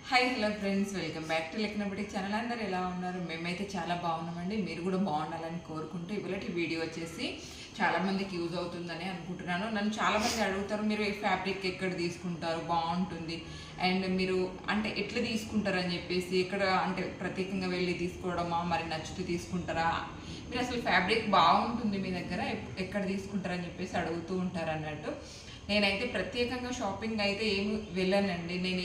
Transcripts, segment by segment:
Hi hello friends, welcome back to లెక్కన boutique channel. అందరు ఎలా ఉన్నారు? మేమైతే చాలా బాగున్నామండి. మీరు కూడా బాగుండాలని కోరుకుంటూ ఇవాళ వీడియో వచ్చేసి చాలామందికి యూజ్ అవుతుందని అనుకుంటున్నాను. నన్ను చాలామంది అడుగుతారు, మీరు ఈ ఫ్యాబ్రిక్ ఎక్కడ తీసుకుంటారు, బాగుంటుంది అండ్ మీరు అంటే ఎట్లా తీసుకుంటారు అని చెప్పేసి, ఎక్కడ అంటే ప్రత్యేకంగా వెళ్ళి తీసుకోవడమా, మరి నచ్చుతూ తీసుకుంటారా, మీరు అసలు ఫ్యాబ్రిక్ బాగుంటుంది మీ దగ్గర ఎక్కడ తీసుకుంటారని చెప్పేసి అడుగుతూ ఉంటారు అన్నట్టు. నేనైతే ప్రత్యేకంగా షాపింగ్ అయితే ఏమి వెళ్ళానండి. నేను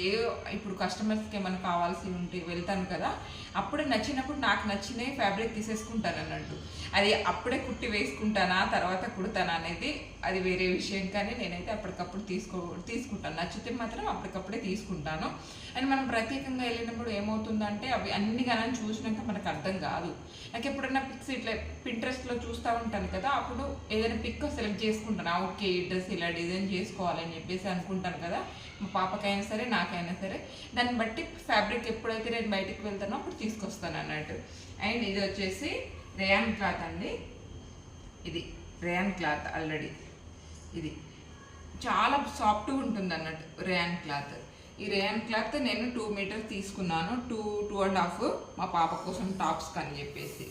ఇప్పుడు కస్టమర్స్కి ఏమైనా కావాల్సి ఉంటే వెళ్తాను కదా, అప్పుడే నచ్చినప్పుడు నాకు నచ్చిన ఫ్యాబ్రిక్ తీసేసుకుంటాను అన్నట్టు. అది అప్పుడే కుట్టి వేసుకుంటానా తర్వాత కుడతానా అనేది అది వేరే విషయం. కానీ నేనైతే అప్పటికప్పుడు తీసుకుంటాను, నచ్చితే మాత్రం అప్పటికప్పుడే తీసుకుంటాను. అండ్ మనం ప్రత్యేకంగా వెళ్ళినప్పుడు ఏమవుతుందంటే అవి అన్ని కానీ చూసినాక మనకు అర్థం కాదు. నాకు ఎప్పుడైనా పిక్స్ ఇట్లా పింట్రెస్ట్లో చూస్తూ ఉంటాను కదా, అప్పుడు ఏదైనా పిక్ సెలెక్ట్ చేసుకుంటాను. ఓకే, ఈ డ్రెస్ ఇలా డిజైన్ చేసుకోవాలని చెప్పేసి అనుకుంటాను కదా, మా పాపకైనా సరే నాకైనా సరే. దాన్ని బట్టి ఫ్యాబ్రిక్ ఎప్పుడైతే నేను బయటికి వెళ్తానో అప్పుడు తీసుకొస్తాను అన్నట్టు. అండ్ ఇది వచ్చేసి రేయాన్ క్లాత్ అండి. ఇది రేయాన్ క్లాత్ ఆల్రెడీ ఇది చాలా సాఫ్ట్గా ఉంటుంది అన్నట్టు రేయాన్ క్లాత్. ఈ రేయాన్ క్లాత్ నేను 2 మీటర్స్ తీసుకున్నాను, 2.5 మా పాప కోసం టాప్స్కి అని చెప్పేసి.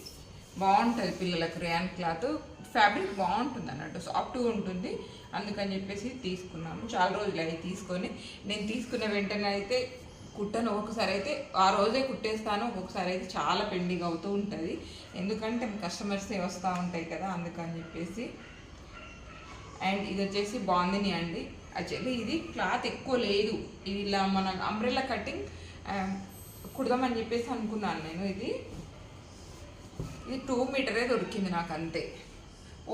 బాగుంటుంది పిల్లలకు రేయాన్ క్లాత్, ఫ్యాబ్రిక్ బాగుంటుంది అన్నట్టు, సాఫ్ట్గా ఉంటుంది. అందుకని చెప్పేసి తీసుకున్నాను. చాలా రోజులు అవి తీసుకొని, నేను తీసుకున్న వెంటనే అయితే కుట్టను. ఒక్కొక్కసారి అయితే ఆ రోజే కుట్టేస్తాను, ఒక్కొక్కసారి అయితే చాలా పెండింగ్ అవుతూ ఉంటుంది. ఎందుకంటే కస్టమర్సే వస్తూ ఉంటాయి కదా, అందుకని చెప్పేసి. అండ్ ఇది వచ్చేసి బాందిని అండి. యాక్చువల్లీ ఇది క్లాత్ ఎక్కువ లేదు, ఇది ఇలా మన అంబ్రెల్లా కటింగ్ కుడదామని చెప్పేసి అనుకున్నాను నేను. ఇది 2 మీటరే దొరికింది నాకు, అంతే.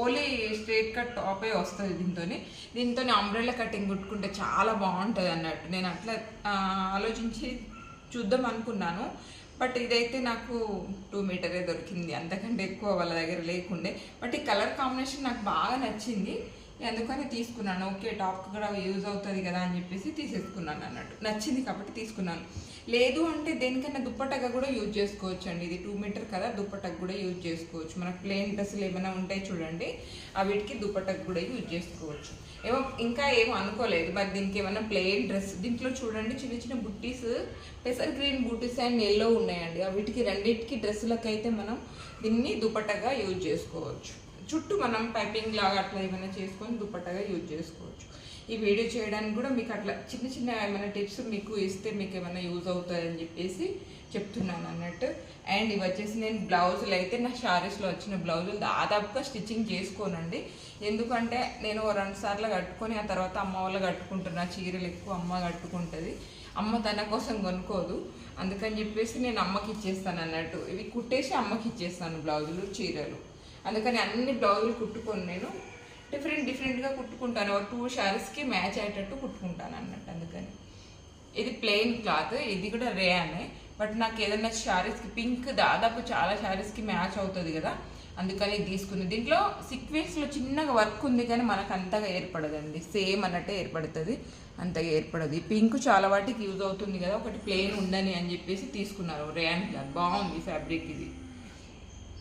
ఓన్లీ స్ట్రైట్ కట్ టాపే వస్తుంది దీంతో అంబ్రెల్లా కటింగ్ కుట్టుకుంటే చాలా బాగుంటుంది అన్నట్టు. నేను అట్లా ఆలోచించి చూద్దాం అనుకున్నాను. బట్ ఇదైతే నాకు 2 మీటరే దొరికింది, అంతకంటే ఎక్కువ వాళ్ళ దగ్గర లేకుండే. బట్ ఈ కలర్ కాంబినేషన్ నాకు బాగా నచ్చింది, అందుకని తీసుకున్నాను. ఓకే, టాప్కి కూడా యూజ్ అవుతుంది కదా అని చెప్పేసి తీసేసుకున్నాను అన్నట్టు. నచ్చింది కాబట్టి తీసుకున్నాను. లేదు అంటే దేనికైనా దుప్పట్టగా కూడా యూజ్ చేసుకోవచ్చు అండి. ఇది 2 మీటర్ కదా, దుప్పట్టకు కూడా యూజ్ చేసుకోవచ్చు. మనకు ప్లెయిన్ డ్రెస్సులు ఏమైనా ఉంటాయి చూడండి, వీటికి దుప్పట్టకు కూడా యూజ్ చేసుకోవచ్చు. ఇంకా ఏమో అనుకోలేదు, మరి దీనికి ఏమైనా ప్లెయిన్ డ్రెస్, దీంట్లో చూడండి చిన్న చిన్న బుట్టీస్, పెసర్ గ్రీన్ బుట్టీస్ అండ్ ఎల్లో ఉన్నాయండి. వీటికి రెండింటికి డ్రెస్సులకు అయితే మనం దీన్ని దుప్పట్టగా యూజ్ చేసుకోవచ్చు. చుట్టూ మనం పైపింగ్ లాగా అట్లా ఏమైనా చేసుకొని దుప్పట్టగా యూజ్ చేసుకోవచ్చు. ఈ వీడియో చేయడానికి కూడా మీకు అట్లా చిన్న చిన్న ఏమైనా టిప్స్ మీకు ఇస్తే మీకు ఏమైనా యూజ్ అవుతాయని చెప్పేసి చెప్తున్నాను అన్నట్టు. అండ్ ఇవి వచ్చేసి నేను బ్లౌజులు అయితే నా శారీస్లో వచ్చిన బ్లౌజులు దాదాపుగా స్టిచ్చింగ్ చేసుకోనండి. ఎందుకంటే నేను 2 సార్లు కట్టుకొని ఆ తర్వాత అమ్మ వాళ్ళు కట్టుకుంటున్నా. చీరలు ఎక్కువ అమ్మ కట్టుకుంటుంది, అమ్మ తన కోసం కొనుక్కోదు. అందుకని చెప్పేసి నేను అమ్మకి ఇచ్చేస్తాను అన్నట్టు. ఇవి కుట్టేసి అమ్మకి ఇచ్చేస్తాను బ్లౌజులు, చీరలు. అందుకని అన్ని బ్లౌజులు కుట్టుకొని నేను డిఫరెంట్గా కుట్టుకుంటాను. 2 శారీస్కి మ్యాచ్ అయ్యేటట్టు కుట్టుకుంటాను అన్నట్టు. అందుకని ఇది ప్లెయిన్ క్లాత్, ఇది కూడా రేయానే. బట్ నాకు ఏదైనా శారీస్కి పింక్ దాదాపు చాలా శారీస్కి మ్యాచ్ అవుతుంది కదా, అందుకని తీసుకుంది. దీంట్లో సీక్వెన్స్లో చిన్నగా వర్క్ ఉంది కానీ మనకు అంతగా ఏర్పడదండి, సేమ్ అన్నట్టే ఏర్పడుతుంది, అంతగా ఏర్పడదు. ఈ పింక్ చాలా వాటికి యూజ్ అవుతుంది కదా, ఒకటి ప్లెయిన్ ఉండని అని చెప్పేసి తీసుకున్నారు. రేయాన్ క్లాత్ బాగుంది ఫ్యాబ్రిక్. ఇది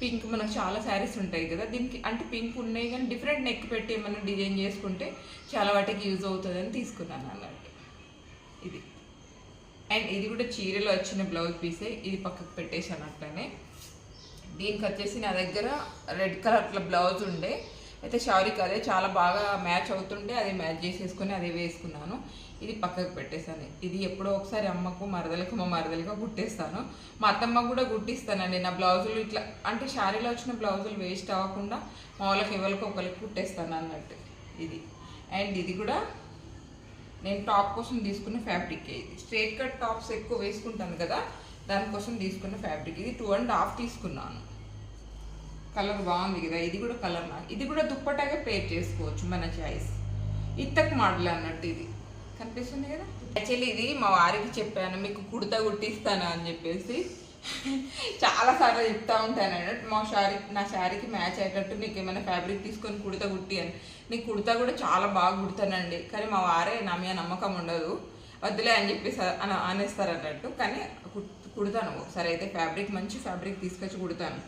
పింక్ మనకు చాలా శారీస్ ఉంటాయి కదా, దీనికి అంటే పింక్ ఉన్నాయి కానీ డిఫరెంట్ నెక్ పెట్టి ఏమైనా డిజైన్ చేసుకుంటే చాలా వాటికి యూజ్ అవుతుంది అని తీసుకున్నాను అన్నట్టు. ఇది అండ్ ఇది కూడా చీరలో వచ్చిన బ్లౌజ్ పీసే, ఇది పక్కకు పెట్టేశాను అట్లనే. దీనికి వచ్చేసి నా దగ్గర రెడ్ కలర్లో బ్లౌజ్ ఉండే, అయితే శారీకి అదే చాలా బాగా మ్యాచ్ అవుతుంటే అది మ్యాచ్ చేసేసుకొని అదే వేసుకున్నాను. ఇది పక్కకు పెట్టేశాను. ఇది ఎప్పుడో ఒకసారి అమ్మకు మరదలకు మా మరదలుగా కుట్టేస్తాను, మా అత్తమ్మ కూడా కుట్టిస్తానండి. నా బ్లౌజులు ఇట్లా అంటే శారీలో వచ్చిన బ్లౌజులు వేస్ట్ అవ్వకుండా మా వాళ్ళకి ఎవరికి ఒకరికి కుట్టేస్తాను అన్నట్టు. ఇది అండ్ ఇది కూడా నేను టాప్ కోసం తీసుకున్న ఫ్యాబ్రిక్. ఇది స్ట్రైట్ కట్ టాప్స్ ఎక్కువ వేసుకుంటాను కదా, దానికోసం తీసుకున్న ఫ్యాబ్రిక్. ఇది 2.5 తీసుకున్నాను. కలర్ బాగుంది కదా, ఇది కూడా కలర్ నాకు. ఇది కూడా దుప్పటాగా పేర్ చేసుకోవచ్చు, మన చాయిస్. ఇత్తక్ మోడల్ అన్నట్టు ఇది కనిపిస్తుంది కదా. యాక్చువల్లీ ఇది మా వారికి చెప్పాను, మీకు కుడతా కుట్టిస్తాను అని చెప్పేసి చాలాసార్లు చెప్తా ఉంటాను అన్నట్టు. నా శారీకి మ్యాచ్ అయ్యేటట్టు నీకు ఏమైనా ఫ్యాబ్రిక్ తీసుకొని కుడతా కుట్టి అని. నీకు కుడతా కూడా చాలా బాగా కుడతానండి, కానీ మా వారే నా మీద నమ్మకం ఉండదు, వద్దులే అని చెప్పేసి అనేస్తారు అన్నట్టు. కానీ కుడతాను ఒకసారి అయితే, ఫ్యాబ్రిక్ మంచి ఫ్యాబ్రిక్ తీసుకొచ్చి కుడతాను.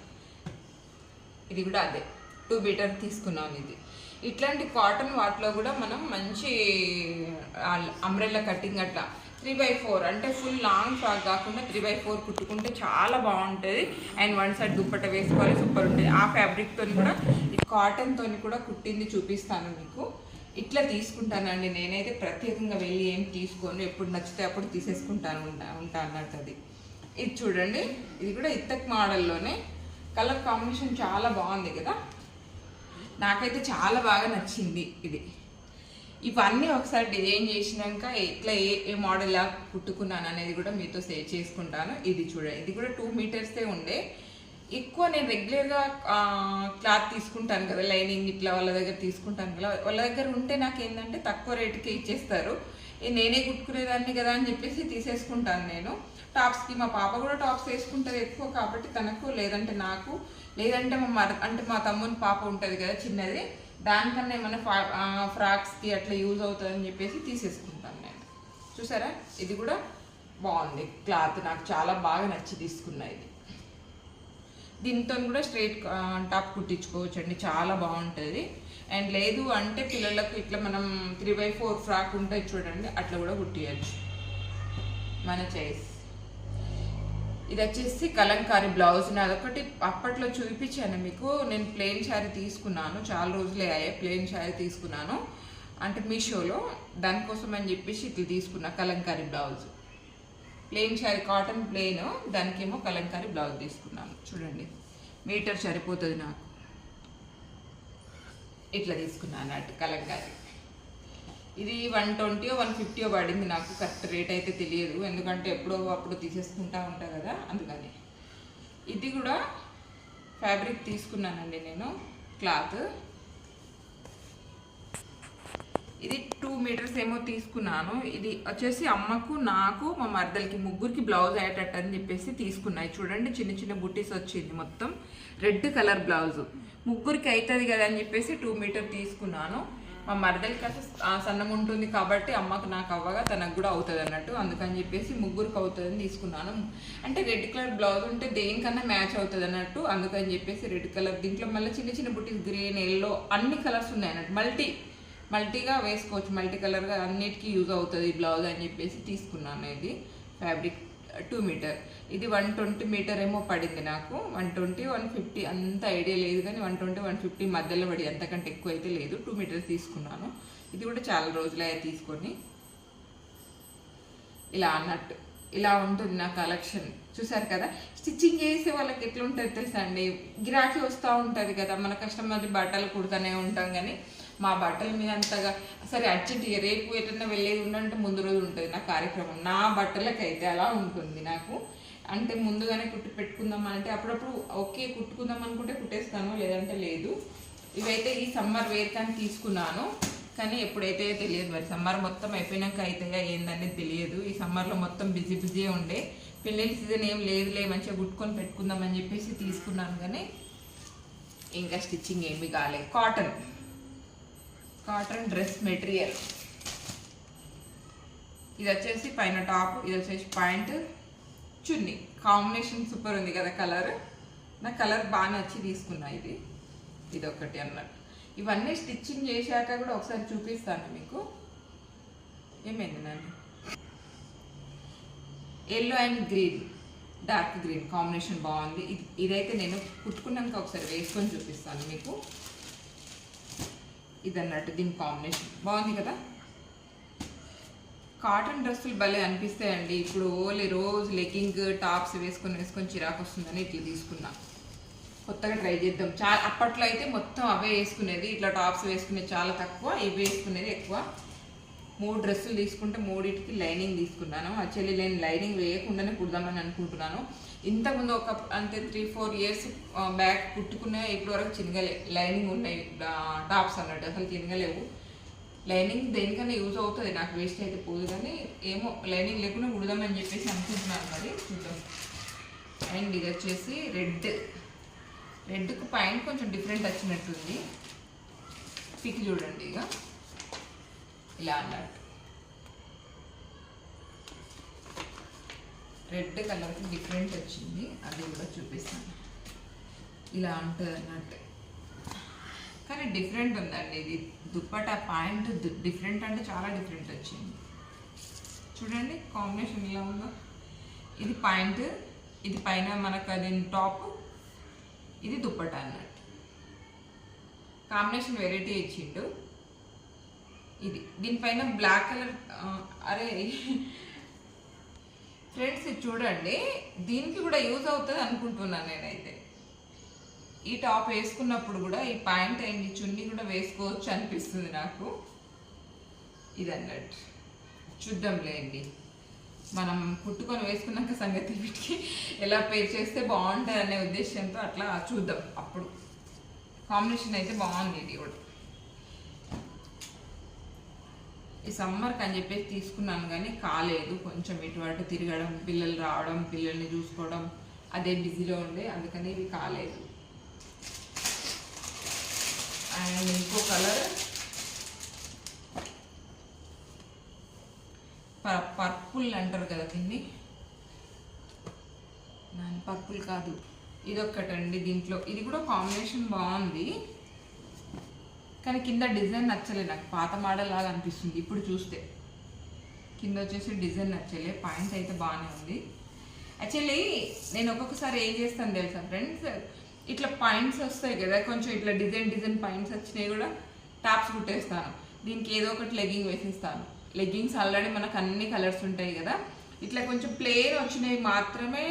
ఇది కూడా అదే 2 మీటర్ తీసుకున్నాను. ఇది ఇట్లాంటి కాటన్ వాటిలో కూడా మనం మంచి అంబ్రెల్లా కటింగ్ అట్లా 3/4 అంటే ఫుల్ లాంగ్ ఫ్రాక్ కాకుండా 3/4 కుట్టుకుంటే చాలా బాగుంటుంది. అండ్ వన్ సైడ్ దుప్పట్ట వేసుకోవాలి, సూపర్ ఉంటుంది. ఆ ఫ్యాబ్రిక్తో కూడా ఈ కాటన్తో కూడా కుట్టింది చూపిస్తాను మీకు. ఇట్లా తీసుకుంటానండి నేనైతే, ప్రత్యేకంగా వెళ్ళి ఏం తీసుకోను, ఎప్పుడు నచ్చితే అప్పుడు తీసేసుకుంటాను ఉంటా అన్నట్టు. అది ఇది చూడండి, ఇది కూడా ఇత్తక్ మోడల్లోనే. కలర్ కాంబినేషన్ చాలా బాగుంది కదా, నాకైతే చాలా బాగా నచ్చింది ఇది. ఇవన్నీ ఒకసారి డిజైన్ చేసినాక ఎట్లా ఏ మోడల్ లా కుట్టుకున్నాను అనేది కూడా మీతో షేర్ చేసుకుంటాను. ఇది చూడండి, ఇది కూడా 2 మీటర్సే ఉండే. ఎక్కువ నేను రెగ్యులర్గా క్లాత్ తీసుకుంటాను కదా, లైనింగ్ ఇట్లా వాళ్ళ దగ్గర తీసుకుంటాను కదా, వాళ్ళ దగ్గర ఉంటే నాకు ఏంటంటే తక్కువ రేటుకే ఇచ్చేస్తారు. నేనే కుట్టుకునేదాన్ని కదా అని చెప్పేసి తీసేసుకుంటాను నేను. టాప్స్కి మా పాప కూడా టాప్స్ వేసుకుంటుంది ఎక్కువ, కాబట్టి తనకు, లేదంటే నాకు, లేదంటే మా తమ్ముని పాప ఉంటుంది కదా చిన్నది, దానికన్నా ఏమైనా ఫ్రాక్స్కి అట్లా యూజ్ అవుతుందని చెప్పేసి తీసేసుకుంటాను నేను. చూసారా, ఇది కూడా బాగుంది క్లాత్, నాకు చాలా బాగా నచ్చి తీసుకున్నా. ఇది దీంతో కూడా స్ట్రైట్ టాప్ కుట్టించుకోవచ్చు అండి, చాలా బాగుంటుంది. అండ్ లేదు అంటే పిల్లలకు ఇట్లా మనం 3/4 ఫ్రాక్ ఉంటుంది చూడండి, అట్లా కూడా కుట్టియచ్చు మన చాయిస్. ఇది వచ్చేసి కలంకారీ బ్లౌజ్. అదొకటి అప్పట్లో చూపించాను మీకు. నేను ప్లెయిన్ శారీ తీసుకున్నాను, చాలా రోజులే అయ్యాయి ప్లెయిన్ శారీ తీసుకున్నాను అంటే మీషోలో, దానికోసం అని చెప్పేసి ఇట్లా తీసుకున్నా Kalamkari blouse. Plain sari cotton plain, దానికేమో కలంకారీ బ్లౌజ్ తీసుకున్నాను. చూడండి, మీటర్ సరిపోతుంది నాకు, ఇట్లా తీసుకున్నాను అన్నట్టు కలంకారీ. ఇది 120 150 పడింది నాకు, కరెక్ట్ రేట్ అయితే తెలియదు, ఎందుకంటే ఎప్పుడో అప్పుడు తీసేసుకుంటా ఉంటా కదా అందుకని. ఇది కూడా ఫ్యాబ్రిక్ తీసుకున్నానండి నేను, క్లాత్. ఇది 2 మీటర్స్ ఏమో తీసుకున్నాను. ఇది వచ్చేసి అమ్మకు, నాకు, మా మర్దలకి ముగ్గురికి బ్లౌజ్ అయ్యేటట్టు అని చెప్పేసి తీసుకున్నాయి. చూడండి, చిన్న చిన్న బుట్టీస్ వచ్చింది, మొత్తం రెడ్ కలర్ బ్లౌజ్. ముగ్గురికి అవుతుంది కదా అని చెప్పేసి 2 మీటర్ తీసుకున్నాను. మా మరదలకి అసలు సన్నం ఉంటుంది కాబట్టి అమ్మకు నాకు అవ్వగా తనకు కూడా అవుతుంది అన్నట్టు, అందుకని చెప్పేసి ముగ్గురికి అవుతుందని తీసుకున్నాను. అంటే రెడ్ కలర్ బ్లౌజ్ ఉంటే దేనికన్నా మ్యాచ్ అవుతుంది అన్నట్టు, అందుకని చెప్పేసి రెడ్ కలర్. దీంట్లో మళ్ళీ చిన్న చిన్న బుట్టీస్ గ్రీన్, ఎల్లో అన్ని కలర్స్ ఉన్నాయి అన్నట్టు, మల్టీగా వేసుకోవచ్చు, మల్టీ కలర్గా అన్నిటికీ యూజ్ అవుతుంది ఈ బ్లౌజ్ అని చెప్పేసి తీసుకున్నాను. ఇది ఫ్యాబ్రిక్ 2 మీటర్. ఇది 120 మీటర్ ఏమో పడింది నాకు, 120 150 అంత ఐడియా లేదు కానీ 120 150 మధ్యలో పడి, అంతకంటే ఎక్కువ అయితే లేదు. 2 మీటర్స్ తీసుకున్నాను. ఇది కూడా చాలా రోజులే తీసుకొని. ఇలా అన్నట్టు ఇలా ఉంటుంది నా కలెక్షన్. చూసారు కదా, స్టిచ్చింగ్ చేసే వాళ్ళకి ఎట్లా ఉంటుంది తెలుసా అండి, గిరాకీ వస్తూ ఉంటుంది కదా, మన కస్టమర్ బట్టలు కుడుతూనే ఉంటాం, కానీ మా బట్టల మీద అంతగా సరే అర్జెంట్ రేపు ఎటన్నా వెళ్ళేది ఉండంటే ముందు రోజు ఉంటుంది నా కార్యక్రమం. నా బట్టలకైతే అలా ఉంటుంది నాకు, అంటే ముందుగానే కుట్టి పెట్టుకుందాం అంటే అప్పుడప్పుడు ఓకే కుట్టుకుందాం అనుకుంటే కుట్టేస్తాను, లేదంటే లేదు. ఇవైతే ఈ సమ్మర్ వేర్ కానీ తీసుకున్నాను, కానీ ఎప్పుడైతే తెలియదు, మరి సమ్మర్ మొత్తం అయిపోయినాక అవుతాయా ఏందనేది తెలియదు. ఈ సమ్మర్లో మొత్తం బిజీ ఉండే, పెళ్ళిళ్ళ సీజన్ ఏం లేదులే, మంచిగా కుట్టుకొని పెట్టుకుందామని చెప్పేసి తీసుకున్నాను, కానీ ఇంకా స్టిచ్చింగ్ ఏమీ కాలేదు. Cotton dress material. ఇది వచ్చేసి పైన టాప్, ఇది వచ్చేసి ప్యాంట్, చున్నీ. కాంబినేషన్ సూపర్ ఉంది కదా కలర్, నా కలర్ బాగా నచ్చి తీసుకున్నా. ఇది ఒకటి అన్నట్టు. ఇవన్నీ స్టిచ్చింగ్ చేశాక కూడా ఒకసారి చూపిస్తాను మీకు. ఏమైంది నన్ను, yellow and green, dark green combination బాగుంది. ఇదైతే నేను కుట్టుకున్నాక ఒకసారి వేసుకొని చూపిస్తాను మీకు. ఇది అన్నట్టు, దీని కాంబినేషన్ బాగుంది కదా. కాటన్ డ్రెస్సులు భలే అనిపిస్తాయండి. ఇప్పుడు ఓన్లీ రోజు లెగ్గింగ్ టాప్స్ వేసుకొని చిరాకు వస్తుందని ఇట్లా తీసుకున్నా. కొత్తగా ట్రై చేద్దాం. చాలా అప్పట్లో అయితే మొత్తం అవే వేసుకునేది, ఇట్లా టాప్స్ వేసుకునేది చాలా తక్కువ, ఇవి వేసుకునేది ఎక్కువ. 3 డ్రెస్సులు తీసుకుంటే 3టికి లైనింగ్ తీసుకున్నాను. యాక్చువల్లీ నేను లైనింగ్ వేయకుండానే కుడదామని అనుకుంటున్నాను. ఇంతకుముందు ఒక అంతే 3-4 ఇయర్స్ బ్యాక్ కుట్టుకునే, ఇప్పటి వరకు చిన్నగలే లైనింగ్ ఉన్నాయి టాప్స్ అన్నట్టు, అసలు చిన్నగలేవు. లైనింగ్ దేనికన్నా యూజ్ అవుతుంది, నాకు వేస్ట్ అయితే పోదు, కానీ ఏమో లైనింగ్ లేకుండా కుడదామని చెప్పేసి అనుకుంటున్నాను, మరి చూద్దాం. అండ్ ఇది వచ్చేసి రెడ్కు పైన కొంచెం డిఫరెంట్ వచ్చినట్టుంది. పిక్ చూడండి, ఇక ఇలా అన్నట్టు రెడ్ కలర్కి డిఫరెంట్ వచ్చింది, అది కూడా చూపిస్తాను. ఇలా ఉంటుంది అన్నట్టు, కానీ డిఫరెంట్ ఉందండి. ఇది దుప్పట పాయింట్ డిఫరెంట్ అంటే చాలా డిఫరెంట్ వచ్చింది. చూడండి కాంబినేషన్ ఎలా ఉందో. ఇది పాయింట్, ఇది పైన మనకు అది టాప్, ఇది దుప్పటా అన్నట్టు. కాంబినేషన్ వెరైటీ ఇచ్చిండు. ఇది దీనిపైన బ్లాక్ కలర్. అరే ఫ్రెండ్స్ ఇది చూడండి, దీనికి కూడా యూజ్ అవుతుంది అనుకుంటున్నాను నేనైతే. ఈ టాప్ వేసుకున్నప్పుడు కూడా ఈ ప్యాంట్ అండ్ ఈ చున్నీ కూడా వేసుకోవచ్చు అనిపిస్తుంది నాకు. ఇది అన్నట్టు చూద్దాంలేండి, మనం కుట్టుకొని వేసుకున్నాక సంగతి వీటికి ఎలా పేర్ చేస్తే బాగుంటుంది అనే ఉద్దేశంతో అట్లా చూద్దాం. అప్పుడు కాంబినేషన్ అయితే బాగుంది. ఇది కూడా ఈ సమ్మర్కి అని చెప్పేసి తీసుకున్నాను కానీ కాలేదు. కొంచెం ఇటువంటి తిరగడం, పిల్లలు రావడం, పిల్లల్ని చూసుకోవడం అదే బిజీలో ఉండే, అందుకని ఇవి కాలేదు. అండ్ ఇంకో కలర్ పర్పుల్ అంటారు కదా దీన్ని, పర్పుల్ కాదు ఇదొక్కటండి. దీంట్లో ఇది కూడా కాంబినేషన్ బాగుంది కానీ కింద డిజైన్ నచ్చలే నాకు. పాత మోడల్ లాగా అనిపిస్తుంది ఇప్పుడు చూస్తే. కింద వచ్చేసి డిజైన్ నచ్చలే. పాయింట్ అయితే బాగానే ఉంది. యాక్చువల్లీ నేను ఒక్కొక్కసారి ఏం చేస్తాను తెలుసా ఫ్రెండ్స్, ఇట్లా పాయింట్స్ వస్తాయి కదా, కొంచెం ఇట్లా డిజైన్ పాయింట్స్ వచ్చినాయి కూడా టాప్స్ కుట్టేస్తాను. దీనికి ఏదో ఒకటి లెగ్గింగ్ వేసేస్తాను. లెగ్గింగ్స్ ఆల్రెడీ మనకు అన్ని కలర్స్ ఉంటాయి కదా, ఇట్లా కొంచెం ప్లేన్ వచ్చినవి మాత్రమే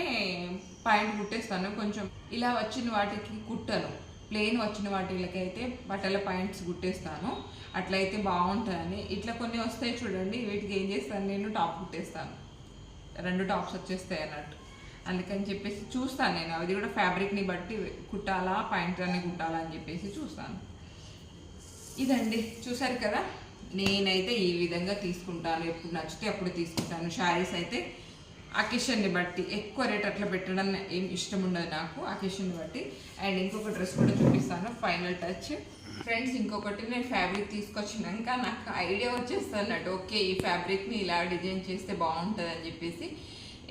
పాయింట్ కుట్టేస్తాను. కొంచెం ఇలా వచ్చిన వాటికి కుట్టను. ప్లెయిన్ వచ్చిన వాటికైతే బట్టల పాయింట్స్ కుట్టేస్తాను. అట్లయితే బాగుంటుందని. ఇట్లా కొన్ని వస్తాయి చూడండి, వీటికి ఏం చేస్తాను నేను, టాప్ కుట్టేస్తాను. 2 టాప్స్ వచ్చేస్తాయి అన్నట్టు. అందుకని చెప్పేసి చూస్తాను నేను, అది కూడా ఫ్యాబ్రిక్ని బట్టి కుట్టాలా పాయింట్ అన్ని కుట్టాలా అని చెప్పేసి చూస్తాను. ఇదండి చూసారు కదా, నేనైతే ఈ విధంగా తీసుకుంటాను. ఎప్పుడు నచ్చితే అప్పుడు తీసుకుంటాను. శారీస్ అయితే అకేషన్ని బట్టి, ఎక్కువ రేట్ అట్లా పెట్టడం ఏం ఇష్టం ఉండదు నాకు, అకేషన్ని బట్టి. అండ్ ఇంకొక డ్రెస్ కూడా చూపిస్తాను, ఫైనల్ టచ్ ఫ్రెండ్స్. ఇంకొకటి నేను ఫ్యాబ్రిక్ తీసుకొచ్చినాక నాకు ఐడియా వచ్చేస్తానట్టు, ఓకే ఈ ఫ్యాబ్రిక్ని ఇలా డిజైన్ చేస్తే బాగుంటుంది అని చెప్పేసి.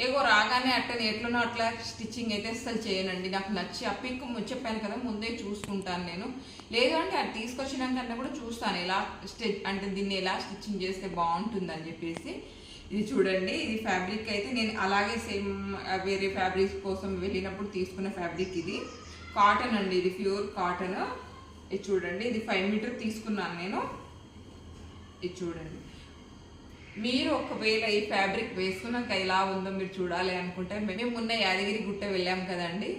ఏగో రాగానే అట్లా ఎట్లనో అట్లా స్టిచ్చింగ్ అయితే అసలు చేయనండి. నాకు నచ్చి ఆ పింక్ చెప్పాను కదా ముందే చూసుకుంటాను నేను. లేదు అంటే అది తీసుకొచ్చినాకన్నా కూడా చూస్తాను ఎలా అంటే దీన్ని ఎలా స్టిచ్చింగ్ చేస్తే బాగుంటుంది అని చెప్పేసి. ఇది చూడండి, ఇది ఫ్యాబ్రిక్ అయితే నేను అలాగే సేమ్ వేరే ఫ్యాబ్రిక్స్ కోసం వెళ్ళినప్పుడు తీసుకున్న ఫ్యాబ్రిక్. ఇది కాటన్ అండి, ఇది ప్యూర్ కాటన్. ఇది చూడండి, ఇది 5 మీటర్ తీసుకున్నాను నేను. ఇది చూడండి, మీరు ఒకవేళ ఈ ఫ్యాబ్రిక్ వేసుకున్నాక ఎలా ఉందో మీరు చూడాలి అనుకుంటే, మేము మొన్న యాదగిరి గుట్ట వెళ్ళాం కదండి,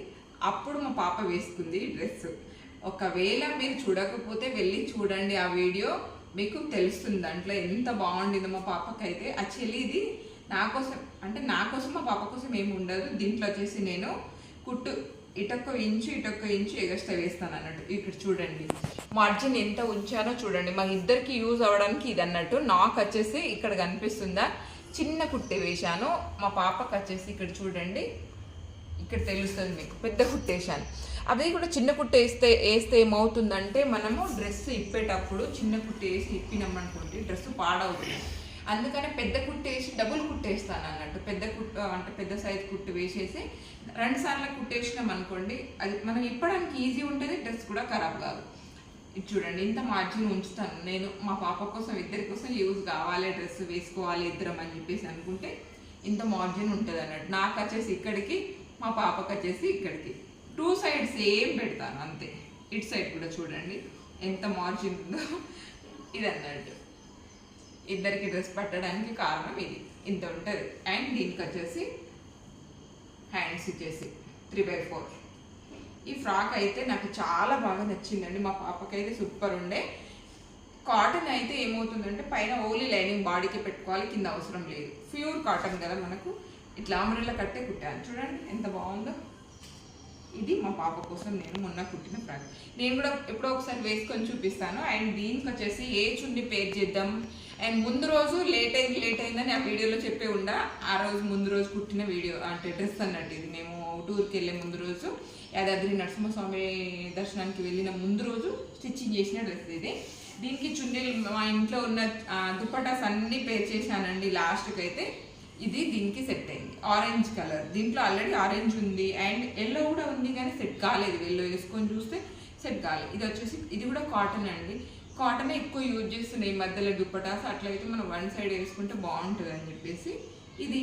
అప్పుడు మా పాప వేసుకుంది ఈ డ్రెస్. ఒకవేళ మీరు చూడకపోతే వెళ్ళి చూడండి ఆ వీడియో, మీకు తెలుస్తుంది దాంట్లో ఎంత బాగుండిందో మా పాపకైతే. యాక్చువల్లీ ఇది నా కోసం మా పాప కోసం ఏమి ఉండదు. దీంట్లో వచ్చేసి నేను కుట్టు ఇటొక్క ఇంచు ఎగస్ట్రా వేస్తాను అన్నట్టు. ఇక్కడ చూడండి మార్జిన్ ఎంత ఉంచానో చూడండి, మా ఇద్దరికి యూజ్ అవ్వడానికి ఇది అన్నట్టు. నాకు వచ్చేసి ఇక్కడ కనిపిస్తుందా చిన్న కుట్టే వేశాను, మా పాపకు వచ్చేసి ఇక్కడ చూడండి, ఇక్కడ తెలుస్తుంది మీకు పెద్ద కుట్టేశాను. అది కూడా చిన్న కుట్టు వేస్తే ఏమవుతుందంటే, మనము డ్రెస్ ఇప్పేటప్పుడు చిన్న కుట్టు వేసి ఇప్పినామనుకోండి డ్రెస్ పాడవుతుంది. అందుకని పెద్ద కుట్టు వేసి డబుల్ కుట్టేస్తాను అన్నట్టు. పెద్ద కుట్టు అంటే పెద్ద సైజ్ కుట్టు వేసేసి 2 సార్లు కుట్టేసినాం అనుకోండి, అది మనం ఇప్పడానికి ఈజీ ఉంటుంది, డ్రెస్ కూడా ఖరాబ్ కాదు. ఇది చూడండి, ఇంత మార్జిన్ ఉంచుతాను నేను. మా పాప కోసం ఇద్దరి కోసం యూజ్ కావాలి, డ్రెస్ వేసుకోవాలి ఇద్దరం అని చెప్పేసి అనుకుంటే ఇంత మార్జిన్ ఉంటుంది అన్నట్టు. నాకు వచ్చేసి ఇక్కడికి, మా పాపకు వచ్చేసి ఇక్కడికి 2 సైడ్స్ సేమ్ పెడతాను అంతే. ఇటు సైడ్ కూడా చూడండి ఎంత మార్జిన్ ఉందో. ఇది అన్నట్టు ఇద్దరికి డ్రెస్ పట్టడానికి కారణం ఇది, ఇంత ఉంటుంది. అండ్ దీనికి వచ్చేసి హ్యాండ్స్ ఇచ్చేసి 3/4. ఈ ఫ్రాక్ అయితే నాకు చాలా బాగా నచ్చిందండి, మా పాపకైతే సూపర్ ఉండే. కాటన్ అయితే ఏమవుతుందంటే పైన ఓన్లీ లైనింగ్ బాడీకి పెట్టుకోవాలి, కింద అవసరం లేదు. ప్యూర్ కాటన్ కదా మనకు. ఇట్లా అంబ్రెల్లా కట్టే కుట్టాను చూడండి ఎంత బాగుందో. ఇది మా పాప కోసం నేను మొన్న కుట్టిన ఫ్రాక్. నేను కూడా ఎప్పుడో ఒకసారి వేసుకొని చూపిస్తాను. అండ్ దీనికి వచ్చేసి ఏ చున్ని పేర్ చేద్దాం. అండ్ ముందు రోజు లేట్ అయిందని ఆ వీడియోలో చెప్పే ఉండా. ఆ రోజు ముందు రోజు కుట్టిన వీడియో అంటే డ్రెస్ అన్నట్టు. ఇది మేము టూర్కి వెళ్ళే ముందు రోజు, యాదాద్రి నరసింహస్వామి దర్శనానికి వెళ్ళిన ముందు రోజు స్టిచ్చింగ్ చేసిన డ్రెస్ ఇది. దీనికి చున్నీలు మా ఇంట్లో ఉన్న దుప్పటాస్ అన్నీ పేర్ చేశానండి. లాస్ట్కి అయితే ఇది దీనికి సెట్ అయింది. ఆరెంజ్ కలర్, దీంట్లో ఆల్రెడీ ఆరెంజ్ ఉంది అండ్ ఎల్లో కూడా ఉంది కానీ సెట్ కాలేదు. ఎల్లో వేసుకొని చూస్తే సెట్ కాలేదు. ఇది వచ్చేసి ఇది కూడా కాటన్ అండి, కాటన్ ఎక్కువ యూజ్ చేస్తున్నాయి ఈ మధ్యలో దుప్పటాస్, అట్లయితే మనం వన్ సైడ్ వేసుకుంటే బాగుంటుంది అని చెప్పేసి ఇది.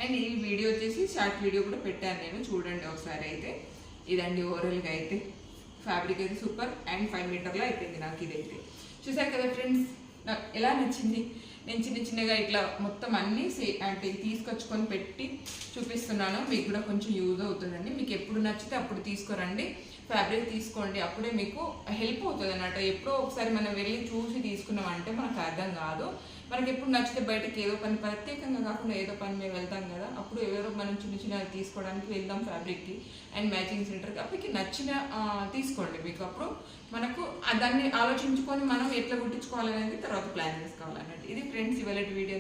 అండ్ ఈ వీడియో వచ్చేసి షార్ట్ వీడియో కూడా పెట్టాను నేను, చూడండి ఒకసారి. అయితే ఇదండి ఓవరాల్గా అయితే ఫ్యాబ్రిక్ అయితే సూపర్. అండ్ 5 మీటర్లో అయిపోయింది నాకు ఇదైతే. చూసారు కదా ఫ్రెండ్స్, నాకు ఎలా నచ్చింది. నేను చిన్నగా ఇట్లా మొత్తం అన్నీ అంటే తీసుకొచ్చుకొని పెట్టి చూపిస్తున్నాను, మీకు కూడా కొంచెం యూజ్ అవుతుందండి. మీకు ఎప్పుడు నచ్చితే అప్పుడు తీసుకురండి, ఫ్యాబ్రిక్ తీసుకోండి, అప్పుడే మీకు హెల్ప్ అవుతుంది అన్నట్టు. ఎప్పుడో ఒకసారి మనం వెళ్ళి చూసి తీసుకున్నామంటే మనకు అర్థం కాదు. మనకి ఎప్పుడు నచ్చితే బయటకి ఏదో పని ప్రత్యేకంగా కాకుండా ఏదో పని మేము వెళ్తాం కదా, అప్పుడు ఎవరో మనం చిన్న తీసుకోవడానికి వెళ్దాం ఫ్యాబ్రిక్కి అండ్ మ్యాచింగ్ సెంటర్కి, అప్పటికి నచ్చిన తీసుకోండి. మీకు అప్పుడు మనకు దాన్ని ఆలోచించుకొని మనం ఎట్లా కుట్టించుకోవాలనేది తర్వాత ప్లాన్ చేసుకోవాలన్నట్టు. ఇది ఫ్రెండ్స్ ఇవాళ వీడియో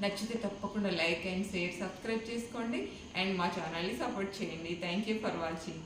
నచ్చితే తప్పకుండా లైక్ అండ్ షేర్, సబ్స్క్రైబ్ చేసుకోండి అండ్ మా ఛానల్ని సపోర్ట్ చేయండి. Thank you for watching.